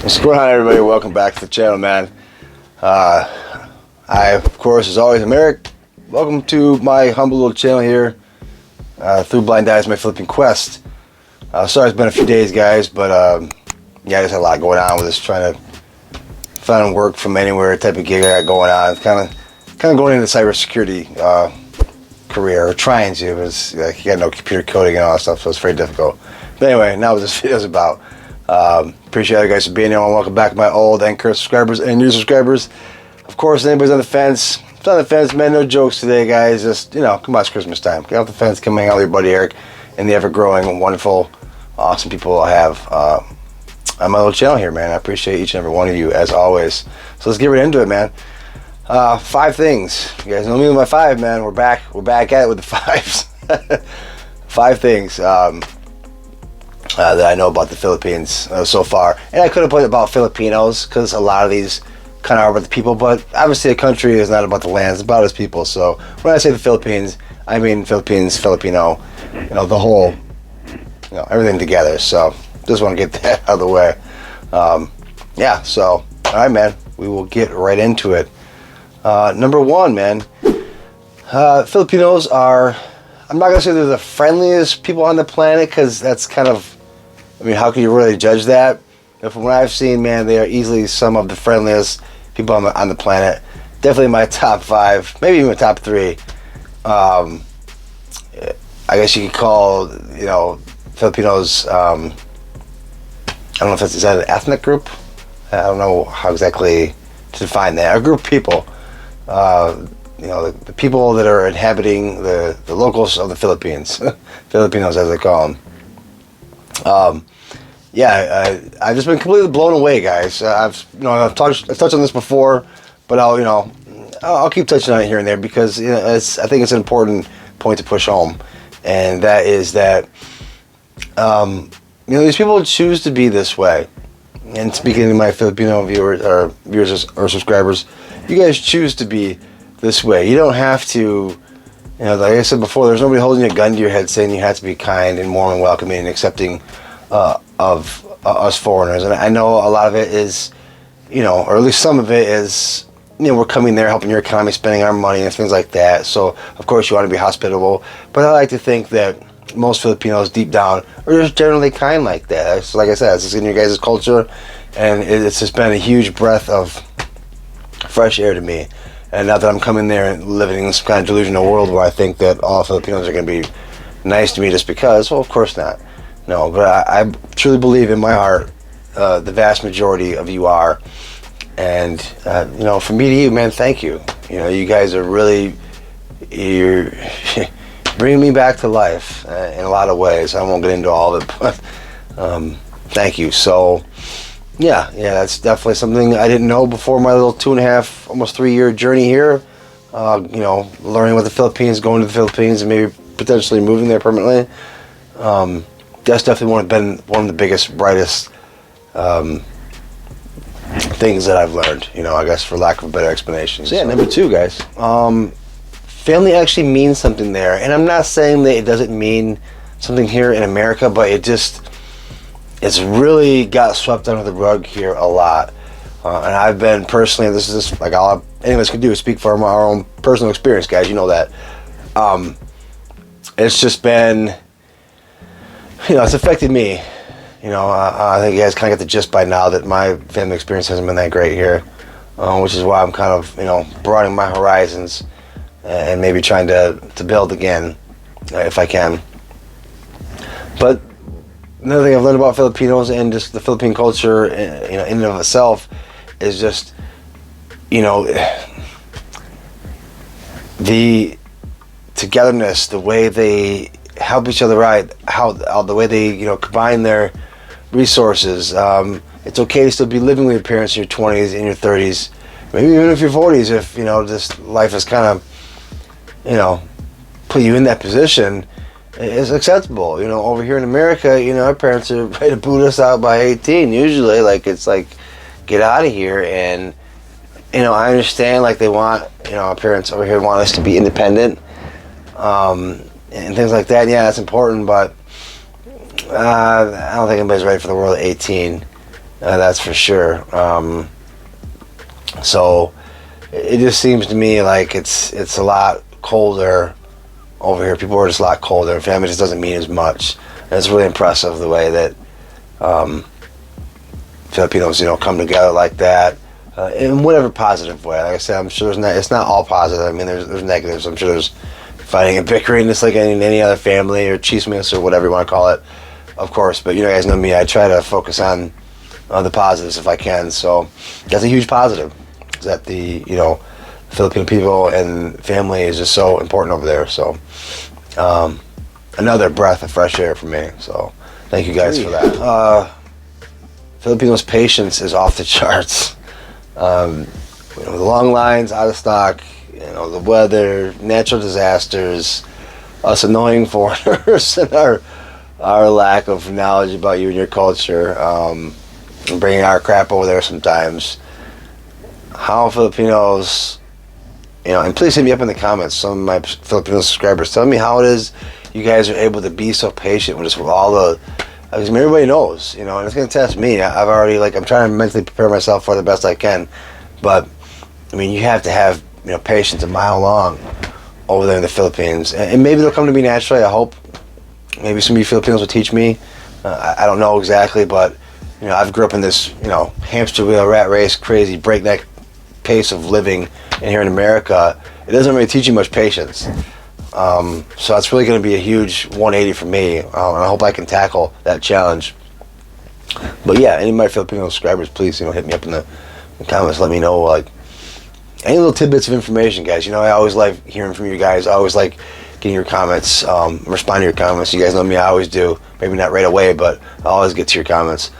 What's going on, everybody? Welcome back to the channel, man. I, of course, as always, am Eric. Welcome to my humble little channel here, Through Blind Eyes, my Philippine quest. Sorry it's been a few days, guys, but yeah, I just had a lot going on with this, trying to find work from anywhere type of gig I got going on. It's kind of going into cybersecurity career, or trying to. It's like you got no computer coding and all that stuff, so it's very difficult. But anyway, now what this video is about. Appreciate you guys for being here, and welcome back to my old and current subscribers and new subscribers. Of course, anybody's on the fence, it's on the fence, man. No jokes today, guys. Just, come on, it's Christmas time. Get off the fence, come hang out with your buddy Eric and the ever-growing, wonderful, awesome people I have on my little channel here, man. I appreciate each and every one of you, as always. So let's get right into it, man. 5 things. You guys know me with my 5, man. We're back at it with the 5s. 5 things that I know about the Philippines so far. And I could have put it about Filipinos, because a lot of these kind of are about the people, but obviously a country is not about the land, it's about its people. So when I say the Philippines, I mean Philippines, Filipino, the whole, everything together. So just want to get that out of the way. Yeah, so, alright, man, we will get right into it. Number 1, man, Filipinos are, I'm not going to say they're the friendliest people on the planet, because that's kind of, how can you really judge that? But from what I've seen, man, they are easily some of the friendliest people on the planet. Definitely my top 5, maybe even top 3. I guess you could call, Filipinos, I don't know if is that an ethnic group? I don't know how exactly to define that. A group of people. The people that are inhabiting the locals of the Philippines. Filipinos, as they call them. Yeah, I've just been completely blown away, guys. I've touched on this before, but I'll keep touching on it here and there, because I think it's an important point to push home, and that is that these people choose to be this way. And speaking to my Filipino viewers or subscribers, you guys choose to be this way. You don't have to, like I said before, there's nobody holding a gun to your head saying you have to be kind and warm and welcoming and accepting of us foreigners. And I know a lot of it is, or at least some of it is, we're coming there, helping your economy, spending our money and things like that. So of course you want to be hospitable, but I like to think that most Filipinos deep down are just generally kind like that. So like I said, it's just in your guys' culture, and it's just been a huge breath of fresh air to me. And not that I'm coming there and living in some kind of delusional world where I think that all Filipinos are going to be nice to me just because. Well, of course not. No, but I truly believe in my heart the vast majority of you are. And, from me to you, man, thank you. You guys are really, you're bringing me back to life in a lot of ways. I won't get into all of it, but thank you. So, yeah, that's definitely something I didn't know before my little 2.5, almost 3-year journey here. Learning about the Philippines, going to the Philippines, and maybe potentially moving there permanently. That's definitely been one of the biggest, brightest things that I've learned. I guess for lack of a better explanation. So yeah, number 2, guys. Family actually means something there, and I'm not saying that it doesn't mean something here in America, but it's really got swept under the rug here a lot. And I've been personally, this is just like all any of us can do is speak from our own personal experience, guys. You know that. It's just been, it's affected me. I think you guys kind of get the gist by now that my family experience hasn't been that great here, which is why I'm kind of, broadening my horizons and maybe trying to build again, if I can. But another thing I've learned about Filipinos and just the Philippine culture, in and of itself, is just, the togetherness, the way they help each other out, the way they, combine their resources. It's okay to still be living with your parents in your 20s, in your 30s, maybe even if your 40s, if, just life has kind of, put you in that position. It's acceptable. Over here in America, our parents are ready to boot us out by 18 usually. It's like, get out of here. And I understand, they want, our parents over here want us to be independent, and things like that. Yeah, that's important, but I don't think anybody's ready for the world at 18. That's for sure. So it just seems to me like it's a lot colder over here. People are just a lot colder. Family just doesn't mean as much. And it's really impressive the way that Filipinos, come together like that in whatever positive way. Like I said, I'm sure it's not all positive. I mean, there's negatives. I'm sure there's fighting and bickering just like any other family or chismes or whatever you want to call it, of course. But you guys know me. I try to focus on the positives if I can. So that's a huge positive. Is that the Filipino people and family is just so important over there. So another breath of fresh air for me. So thank you guys for that. Filipinos' patience is off the charts. The long lines, out of stock, the weather, natural disasters, us annoying foreigners, and our lack of knowledge about you and your culture, and bringing our crap over there sometimes. How Filipinos, and please hit me up in the comments, some of my Filipino subscribers, tell me how it is you guys are able to be so patient with all the, because everybody knows, and it's going to test me. I've already, I'm trying to mentally prepare myself for the best I can, but, you have to have, patience a mile long over there in the Philippines, and maybe they'll come to me naturally, I hope. Maybe some of you Filipinos will teach me. I don't know exactly, but, I've grew up in this, hamster wheel, rat race, crazy, breakneck pace of living in here in America. It doesn't really teach you much patience. So it's really going to be a huge 180 for me, and I hope I can tackle that challenge. But yeah, any of my Filipino subscribers, please, hit me up in the comments. Let me know, any little tidbits of information, guys. I always like hearing from you guys. I always like getting your comments, respond to your comments. You guys know me, I always do. Maybe not right away, but I always get to your comments,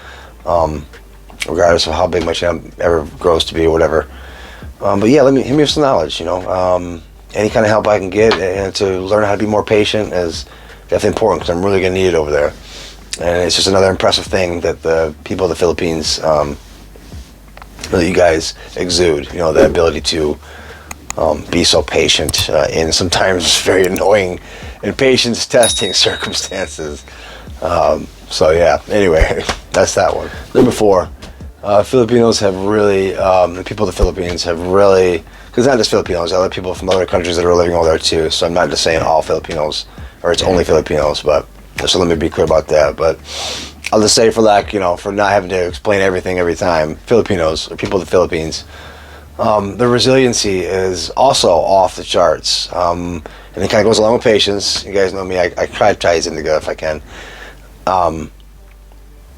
regardless of how big my channel ever grows to be or whatever. But yeah, hit me with some knowledge, any kind of help I can get, and to learn how to be more patient is definitely important, because I'm really going to need it over there. And it's just another impressive thing that the people of the Philippines, that you guys exude, the ability to be so patient in sometimes very annoying and patience testing circumstances. So yeah, anyway, that's that one. Number 4, Filipinos have really, the people of the Philippines have really, because not just Filipinos, other people from other countries that are living over there too, so I'm not just saying all Filipinos, or it's only Filipinos, but, so let me be clear about that. But I'll just say, for for not having to explain everything every time, Filipinos, or people of the Philippines, the resiliency is also off the charts, and it kind of goes along with patience. You guys know me, I try to tie these in together if I can.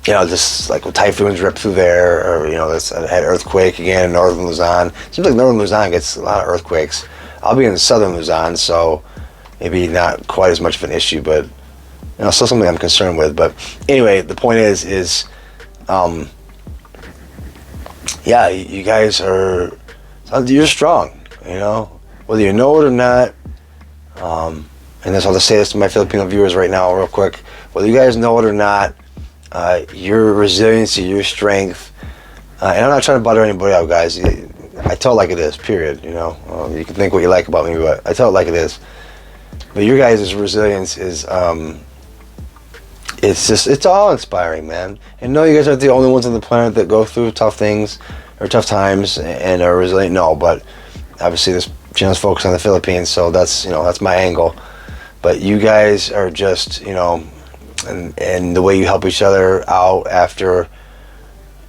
Just like when typhoons rip through there, or I had earthquake again in northern Luzon. Seems like northern Luzon gets a lot of earthquakes. I'll be in southern Luzon, so maybe not quite as much of an issue, but still something I'm concerned with. But anyway, the point is, yeah, you guys you're strong. Whether you know it or not. And I'll just say this to my Filipino viewers right now, real quick. Whether you guys know it or not, your resiliency, your strength, and I'm not trying to butter anybody out, guys. I tell it like it is, period. You can think what you like about me, but I tell it like it is. But your guys' resilience is, it's all inspiring, man. And no, you guys aren't the only ones on the planet that go through tough things or tough times and are resilient. No, but obviously this channel's focused on the Philippines, so that's my angle. But you guys are just, and the way you help each other out after,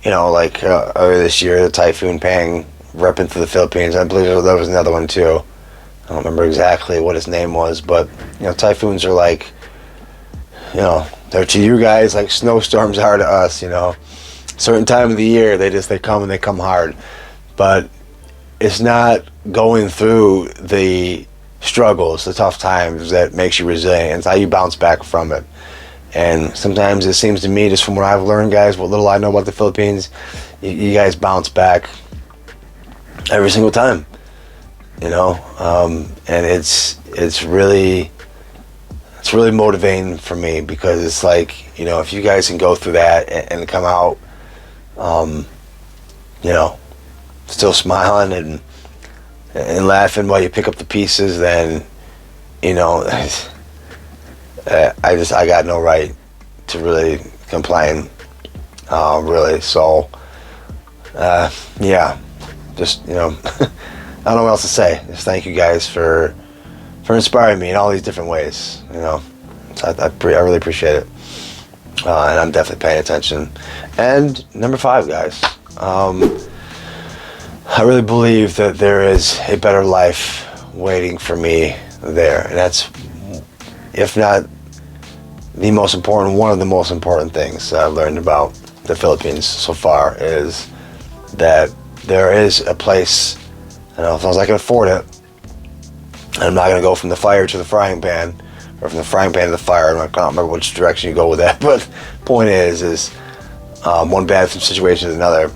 earlier this year, the Typhoon Pang ripping through the Philippines. I believe there was another one too. I don't remember exactly what his name was, but, typhoons are they're to you guys like snowstorms are to us, Certain time of the year, they come and they come hard. But it's not going through the struggles, the tough times, that makes you resilient. It's how you bounce back from it. And sometimes it seems to me, just from what I've learned, guys, what little I know about the Philippines, you guys bounce back every single time, and it's really motivating for me, because it's if you guys can go through that and come out, still smiling and laughing while you pick up the pieces, then I got no right to really complain. really. So, yeah, just, I don't know what else to say. Just thank you guys for inspiring me in all these different ways. So I really appreciate it, and I'm definitely paying attention. And number 5, guys, I really believe that there is a better life waiting for me there, and that's, if not the most important, one of the most important things that I've learned about the Philippines so far is that there is a place, as long as I can afford it, and I'm not going to go from the fire to the frying pan, or from the frying pan to the fire. I don't remember which direction you go with that, but point is one bad situation is another.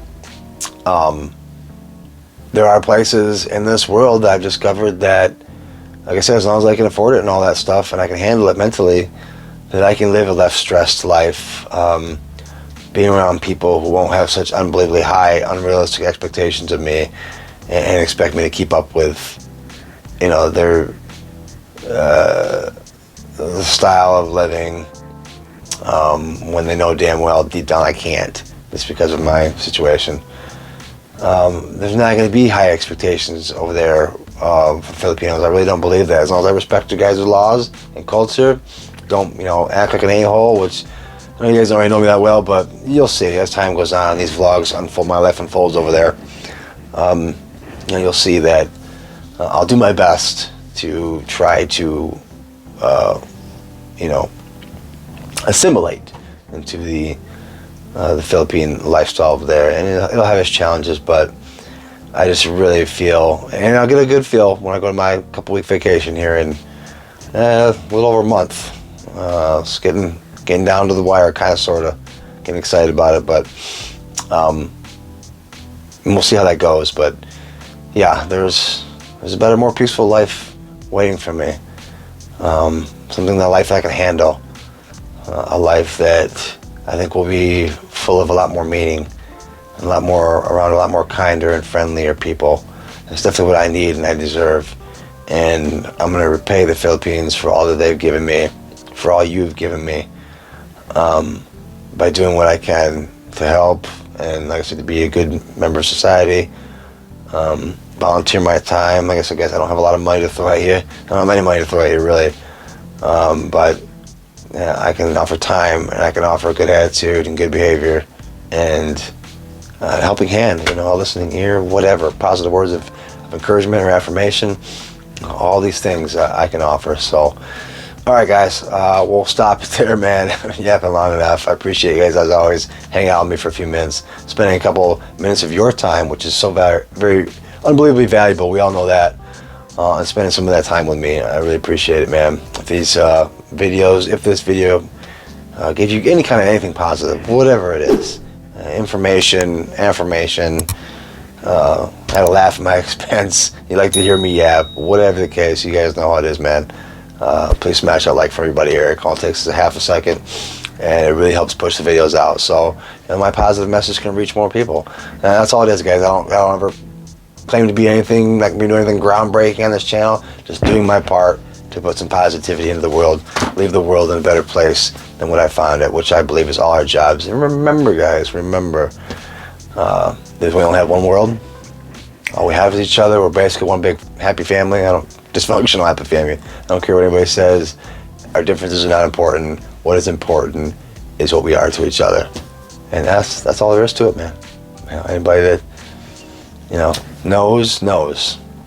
There are places in this world that I've discovered that, like I said, as long as I can afford it and all that stuff, and I can handle it mentally, that I can live a less stressed life, being around people who won't have such unbelievably high, unrealistic expectations of me, and expect me to keep up with, their style of living, when they know damn well deep down I can't, just because of my situation. There's not going to be high expectations over there for Filipinos. I really don't believe that. As long as I respect you guys' laws and culture, don't act like an a-hole, which I know you guys don't already know me that well, but you'll see as time goes on, these vlogs unfold, my life unfolds over there. You'll see that I'll do my best to try to assimilate into the Philippine lifestyle over there, and it'll have its challenges, but I just really feel, and I'll get a good feel when I go to my couple-week vacation here in a little over a month. It's getting down to the wire, kind of, sort of, getting excited about it, but we'll see how that goes. But yeah, there's a better, more peaceful life waiting for me. Something, that life I can handle, a life that I think will be full of a lot more meaning, a lot more kinder and friendlier people. That's definitely what I need and I deserve. And I'm going to repay the Philippines for all that they've given me, for all you've given me, by doing what I can to help, and, like I said, to be a good member of society, volunteer my time. Like I said, guys, I don't have a lot of money to throw at you. I don't have any money to throw at you, really. But yeah, I can offer time, and I can offer a good attitude and good behavior, and a helping hand, a listening ear, whatever, positive words of encouragement or affirmation, all these things I can offer. So, all right, guys, we'll stop it there, man. Yapping long enough. I appreciate you guys, as always, hanging out with me for a few minutes, spending a couple minutes of your time, which is so very, very unbelievably valuable. We all know that. And spending some of that time with me. I really appreciate it, man. If these if this video gave you any kind of anything positive, whatever it is, information, affirmation, had a laugh at my expense, you like to hear me yap, whatever the case, you guys know how it is, man. Please smash that like for everybody here. It all takes a half a second, and it really helps push the videos out, so my positive message can reach more people. And that's all it is, guys. I don't ever claim to be anything, like me doing anything groundbreaking on this channel. Just doing my part to put some positivity into the world, leave the world in a better place than what I found it, which I believe is all our jobs. And remember, guys, that we only have one world. All we have is each other. We're basically one big happy family. Dysfunctional happy family. I don't care what anybody says. Our differences are not important. What is important is what we are to each other, and that's all there is to it, man. Anybody that knows.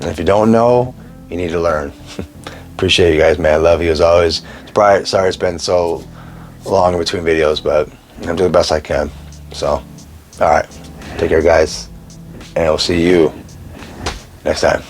And if you don't know, you need to learn. Appreciate you guys, man. I love you as always. Sorry it's been so long in between videos, but I'm doing the best I can. So, alright. Take care, guys. And I'll see you next time.